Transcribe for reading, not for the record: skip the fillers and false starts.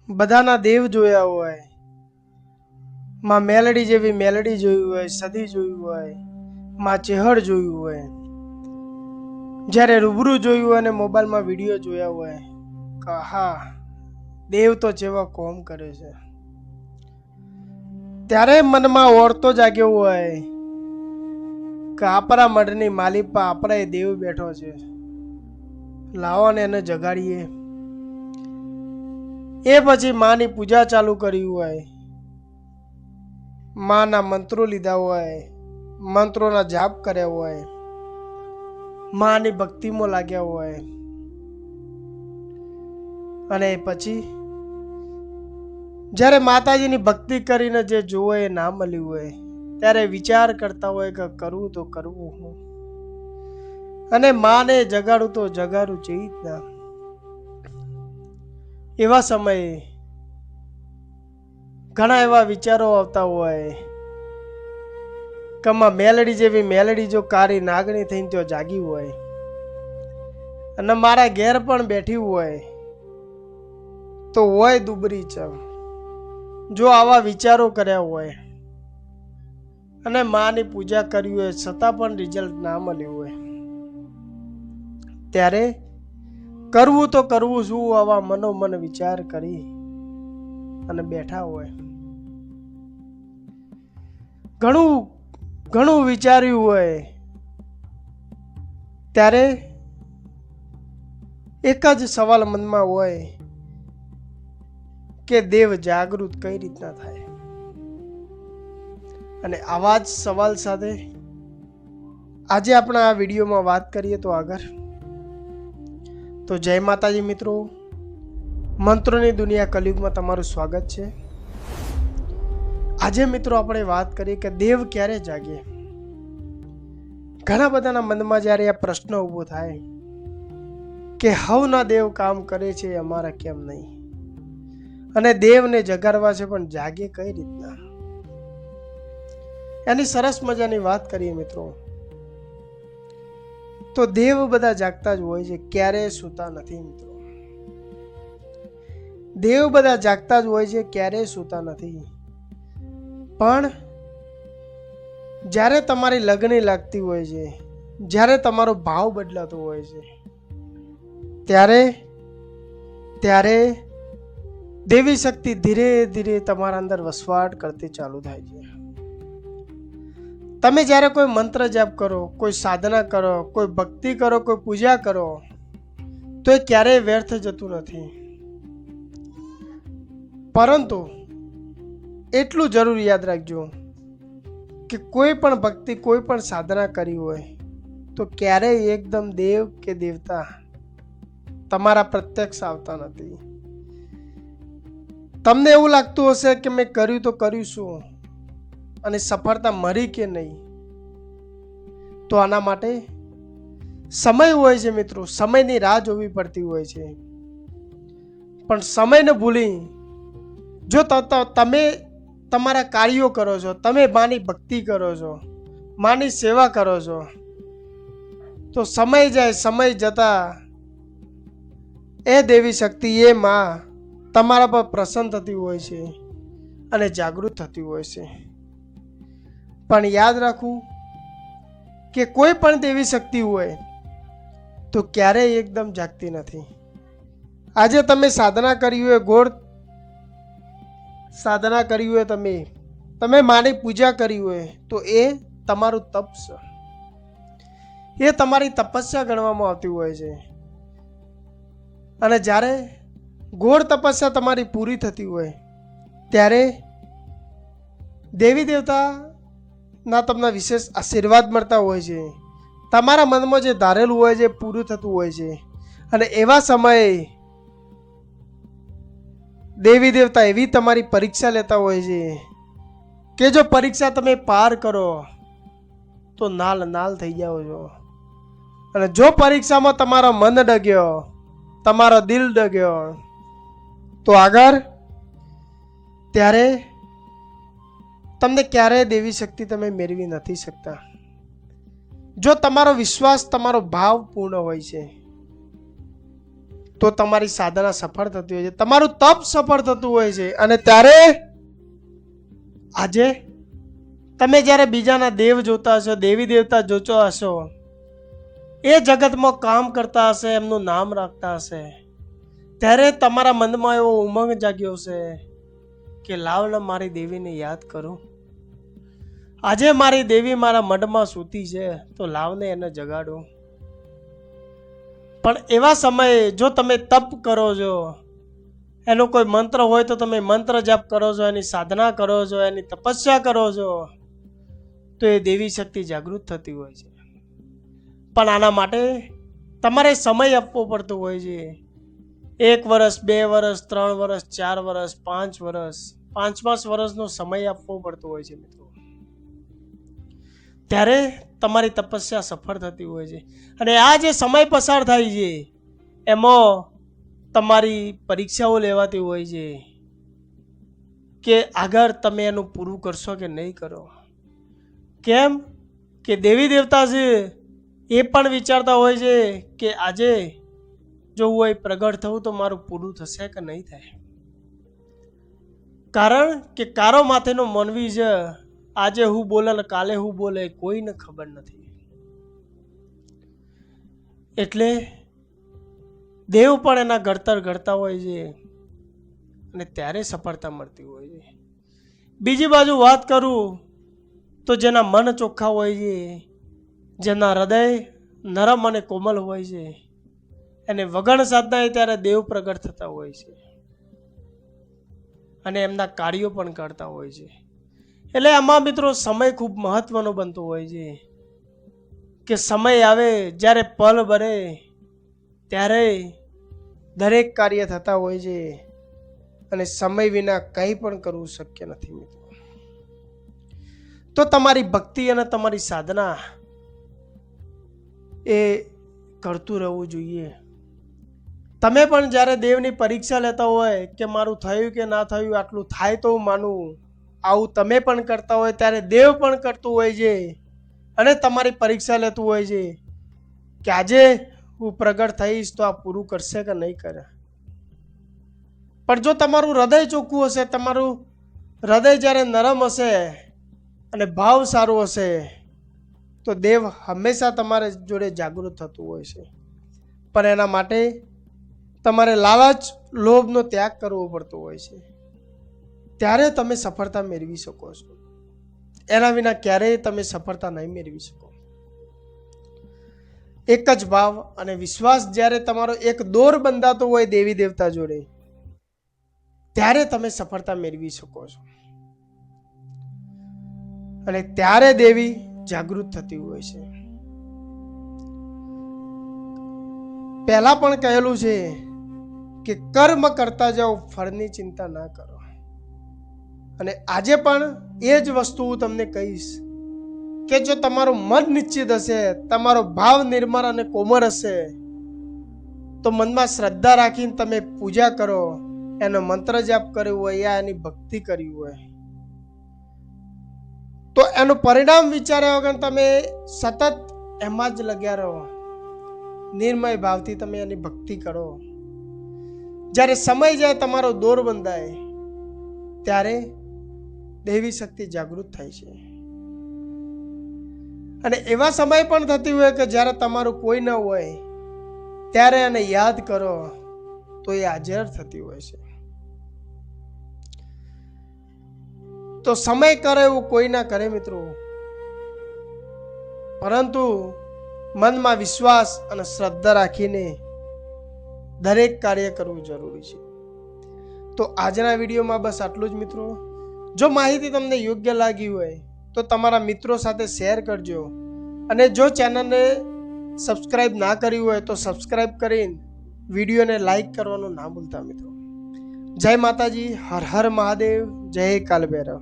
બધાના દેવ જોયા હોય, માં મેલડી જેવી મેલડી જોઈ હોય, સદી જોયું હોય, માં ચેહર જોયું હોય, જ્યારે રૂબરૂ જોયું હોય અને મોબાઈલમાં વિડીયો જોયા હોય કે હા દેવ તો જેવા કોમ કરે છે, ત્યારે મનમાં ઓળતો જાગ્યો હોય કે આપણા મઢની માલિપા આપણા દેવ બેઠો છે, લાવો ને એને જગાડીએ. એ પછી માની પૂજા ચાલુ કરી હોય, માના મંત્રો લીધા હોય, મંત્રોના જાપ કર્યા હોય, માની ભક્તિમાં લાગ્યા હોય, અને પછી જ્યારે માતાજીની ભક્તિ કરીને જે જોવે એ ના મળ્યું હોય ત્યારે વિચાર કરતા હોય કે કરવું તો કરવું હું, અને માને જગાડું તો જગાડું છે જ ના. એવા સમયે ઘણા એવા વિચારો આવતા હોય કે મેલડી જેવી મેલડી જો કાળી નાગણી થઈને ત્યાં જાગી હોય અને મારા ઘેર પણ બેઠી હોય તો હોય દુબરી ચમ. જો આવા વિચારો કર્યા હોય અને માની પૂજા કરી હોય છતાં પણ રિઝલ્ટ ના મળ્યું હોય ત્યારે કરવું તો કરવું શું આવા મનોમન વિચાર કરી અને બેઠા હોય. ઘણું ઘણું વિચાર્યું હોય ત્યારે એક જ સવાલ મનમાં હોય કે દેવ જાગૃત કઈ રીતના થાય. અને આવા જ સવાલ સાથે આજે આપણે આ વિડીયોમાં વાત કરીએ તો આગળ તો જય માતાજી મિત્રો, મંત્રોની દુનિયા કલયુગમાં તમારું સ્વાગત છે. આજે મિત્રો આપણે વાત કરીએ કે દેવ ક્યારે જાગે. ઘણા બધાના મનમાં જ્યારે આ પ્રશ્ન ઊભો થાય કે હવના દેવ કામ કરે છે અમારા કેમ નહીં, અને દેવને જગાડવા છે પણ જાગે કઈ રીતના, એની સરસ મજાની વાત કરીએ મિત્રો. તો દેવ બધા જાગતા જ હોય છે, ક્યારેય સૂતા નથી મિત્રો. દેવ બધા જાગતા જ હોય છે, ક્યારેય સૂતા નથી. પણ જ્યારે તમારી લગણી લાગતી હોય છે, જ્યારે તમારો ભાવ બદલાતો હોય છે ત્યારે દેવી શક્તિ ધીરે ધીરે તમારા અંદર વસવાટ કરતી ચાલુ થાય છે. તમે જ્યારે કોઈ મંત્ર જાપ કરો, કોઈ સાધના કરો, કોઈ ભક્તિ કરો, કોઈ પૂજા કરો તો એ ક્યારેય વ્યર્થ જતું નથી. પરંતુ એટલું જરૂર યાદ રાખજો કે કોઈ પણ ભક્તિ, કોઈ પણ સાધના કરી હોય તો ક્યારેય એકદમ દેવ કે દેવતા તમારા પ્રત્યક્ષ આવતા નથી. તમને એવું લાગતું હશે કે મેં કર્યું તો કર્યું શું અને સફળતા મળી કે નહીં, તો આના માટે સમય હોય છે મિત્રો. સમયની રાહ જોવી પડતી હોય છે, પણ સમયને ભૂલી જો તમે તમારા કાર્યો કરો છો, તમે માની ભક્તિ કરો છો, માની સેવા કરો છો, તો સમય જાય, સમય જતા એ દેવી શક્તિ, એ માં તમારા પર પ્રસન્ન થતી હોય છે અને જાગૃત થતી હોય છે. પણ યાદ રાખવું કે કોઈ પણ દેવી શક્તિ હોય તો ક્યારેય એકદમ જાગતી નથી. આજે તમે સાધના કરી હોય, ગોળ સાધના કરી હોય, તમે માની પૂજા કરી હોય તો એ તમારું તપ છે, એ તમારી તપસ્યા ગણવામાં આવતી હોય છે. અને જ્યારે ઘોર તપસ્યા તમારી પૂરી થતી હોય ત્યારે દેવી દેવતા ના તમને વિશેષ આશીર્વાદ મળતા હોય છે. તમારા મનમાં જે ધારેલું હોય છે પૂરું થતું હોય છે. અને એવા સમયે દેવી દેવતા એવી તમારી પરીક્ષા લેતા હોય છે કે જો પરીક્ષા તમે પાર કરો તો નાલ નાલ થઈ જાઓ છો. અને જો પરીક્ષામાં તમારો મન ડગ્યો, તમારો દિલ ડગ્યો તો આગળ ત્યારે તમને ક્યારેય દેવી શક્તિ તમે મેળવી નથી શકતા. જો તમારો વિશ્વાસ, તમારો ભાવ પૂર્ણ હોય છે તો તમારી સાધના સફળ થતી હોય છે, તમારું તપ સફળ થતું હોય છે. અને ત્યારે આજે તમે જ્યારે બીજાના દેવ જોતા હશો, દેવી દેવતા જોતા હશો, એ જગતમાં કામ કરતા હશે, એમનું નામ રાખતા હશે, ત્યારે તમારા મનમાં એવો ઉમંગ જાગ્યો છે કે લાવ ને મારી દેવીને યાદ કરું. આજે મારી દેવી મારા મઢમાં સૂતી છે તો લાવને એને જગાડું. પણ એવા સમયે જો તમે તપ કરો છો, એનો કોઈ મંત્ર હોય તો તમે મંત્ર જાપ કરો છો, એની સાધના કરો છો, એની તપસ્યા કરો છો, તો એ દેવી શક્તિ જાગૃત થતી હોય છે. પણ આના માટે તમારે સમય આપવો પડતો હોય છે. 1 વર્ષ, 2 વર્ષ, 3 વર્ષ, 4 વર્ષ, 5 વર્ષ, 5 વર્ષનો સમય આપવો પડતો હોય છે મિત્રો. ત્યારે તમારી તપસ્યા સફળ થતી હોય છે. અને આ જે સમય પસાર થાય છે એમાં તમારી પરીક્ષાઓ લેવાતી હોય છે કે આગળ તમે એનું પૂરું કરશો કે નહીં કરો. કેમ કે દેવી દેવતા છે એ પણ વિચારતા હોય છે કે આજે જો હું અહીં પ્રગટ થવું તો મારું પૂરું થશે કે નહીં થાય. કારણ કે કારો માથેનો માનવી છે, આજે હું બોલે ને કાલે હું બોલે કોઈને ખબર નથી. એટલે દેવ પણ એના ઘડતર ઘડતા હોય છે અને ત્યારે સફળતા મળતી હોય છે. બીજી બાજુ વાત કરું તો જેના મન ચોખ્ખા હોય છે, જેના હૃદય નરમ અને કોમલ હોય છે, એને વગણ સાધના ત્યારે દેવ પ્રગટ થતા હોય છે અને એમના કાર્યો પણ કરતા હોય છે. એટલે આમાં મિત્રો સમય ખૂબ મહત્વનો બનતો હોય છે કે સમય આવે જ્યારે પલ ભરે ત્યારે દરેક કાર્ય થતા હોય છે અને સમય વિના કંઈ પણ કરવું શક્ય નથી મિત્રો. તો તમારી ભક્તિ અને તમારી સાધના એ કરતું રહેવું જોઈએ. તમે પણ જ્યારે દેવની પરીક્ષા લેતા હોય કે મારું થયું કે ના થયું, આટલું થાય તો હું માનું, આવું તમે પણ કરતા હોય ત્યારે દેવ પણ કરતું હોય છે અને તમારી પરીક્ષા લેતું હોય છે કે આજે હું પ્રગટ થઈશ તો આ પૂરું કરશે કે નહીં કરે. પણ જો તમારું હૃદય ચોખ્ખું હશે, તમારું હૃદય જ્યારે નરમ હશે અને ભાવ સારો હશે તો દેવ હંમેશા તમારા જોડે જાગૃત થતું હોય છે. પણ એના માટે તમારે લાલચ, લોભનો ત્યાગ કરવો પડતો હોય છે. ત્યારે તમે સફળતા મેળવી શકો છો. એના વિના ક્યારેય તમે સફળતા નહીં મેળવી શકો. એક જ ભાવ અને વિશ્વાસ જ્યારે તમારો એક દોર બંધાતો હોય દેવી દેવતા જોડે, ત્યારે તમે સફળતા મેળવી શકો છો. અને ત્યારે દેવી જાગૃત થતી હોય છે. પહેલા પણ કહેલું છે કે કર્મ કરતા જાઓ, ફળની ચિંતા ના કરો. અને આજે પણ એ જ વસ્તુ હું તમને કહીશ કે જો તમારું મન નિશ્ચિત હશે, તમારો ભાવ નિર્મળ અને કોમળ હશે, તો મનમાં શ્રદ્ધા રાખીને તમે પૂજા કરો, એનો મંત્ર જાપ કર્યો હોય યા એની ભક્તિ કરી હોય, તો એનું પરિણામ વિચાર્યા વગર તમે સતત એમાં જ લગ્યા રહો. નિર્મય ભાવથી તમે એની ભક્તિ કરો. જ્યારે સમય જાય, તમારો દોર બંધાય, ત્યારે દેવી શક્તિ જાગૃત થાય છે. અને એવા સમય પણ થતી હોય કે જ્યારે તમારું કોઈ ન હોય ત્યારે એને યાદ કરો તો એ હાજર થતી હોય છે. તો સમય કરે એવું કોઈ ના કરે મિત્રો, પરંતુ મનમાં વિશ્વાસ અને શ્રદ્ધા રાખીને દરેક કાર્ય કરવું જરૂરી છે. તો આજના વિડીયોમાં બસ આટલું જ મિત્રો. જો માહિતી તમને યોગ્ય લાગી હોય તો તમારા મિત્રો સાથે શેર કરજો. અને જો ચેનલને સબસ્ક્રાઇબ ના કરી હોય તો સબસ્ક્રાઇબ કરીને વિડીયોને લાઈક કરવાનું ના ભૂલતા મિત્રો. જય માતાજી, હર હર મહાદેવ, જય કાલભૈરવ.